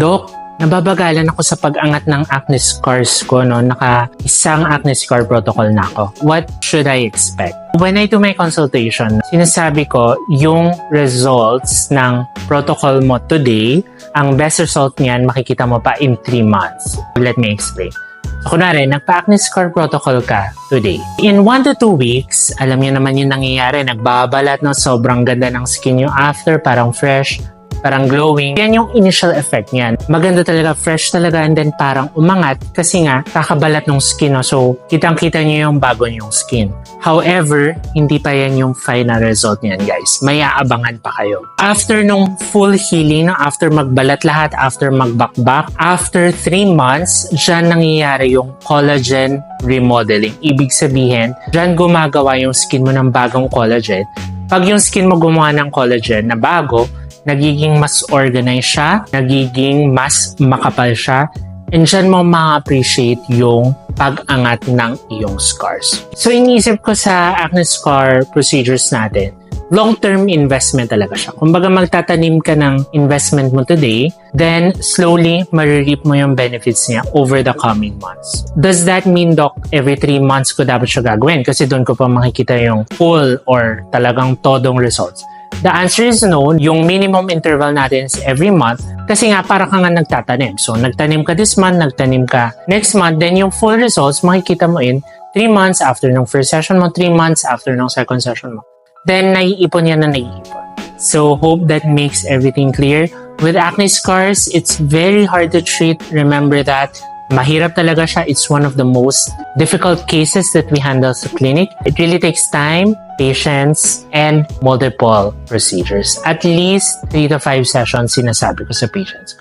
Dok, nababagalan ako sa pag-angat ng acne scars ko, no? Naka-isang acne scar protocol na ako. What should I expect? When I do my consultation, sinasabi ko yung results ng protocol mo today, ang best result niyan makikita mo pa in 3 months. Let me explain. So, kunwari, nagpa-acne scar protocol ka today. In 1 to 2 weeks, alam niyo naman yung nangyayari, nagbabalat na sobrang ganda ng skin nyo after, parang fresh, parang glowing. Yan yung initial effect niyan. Maganda talaga, fresh talaga, and then parang umangat kasi nga, kakabalat ng skin. No? So, kitang-kita nyo yung bago yung skin. However, hindi pa yan yung final result niyan, guys. May aabangan pa kayo. After nung full healing, no? After magbalat lahat, after magbakbak, after 3 months, dyan nangyayari yung collagen remodeling. Ibig sabihin, dyan gumagawa yung skin mo ng bagong collagen. Pag yung skin mo gumawa ng collagen na bago, nagiging mas organized siya, nagiging mas makapal siya, and dyan mo ma-appreciate yung pag-angat ng iyong scars. So, iniisip ko sa acne scar procedures natin, long-term investment talaga siya. Kumbaga magtatanim ka ng investment mo today, then slowly marireap mo yung benefits niya over the coming months. Does that mean, Doc, every 3 months ko dapat siya gagawin? Kasi doon ko pa makikita yung full or talagang todong results. The answer is no. Yung minimum interval natin is every month kasi nga para ka nga nagtatanim. So, nagtanim ka this month, nagtanim ka next month, then yung full results makikita mo in 3 months after ng first session mo, 3 months after ng second session mo. Then, naiipon yan na naiipon. So, hope that makes everything clear. With acne scars, it's very hard to treat. Remember that. Mahirap talaga siya. It's one of the most difficult cases that we handle sa clinic. It really takes time, patience, and multiple procedures. At least 3 to 5 sessions sinasabi ko sa patients.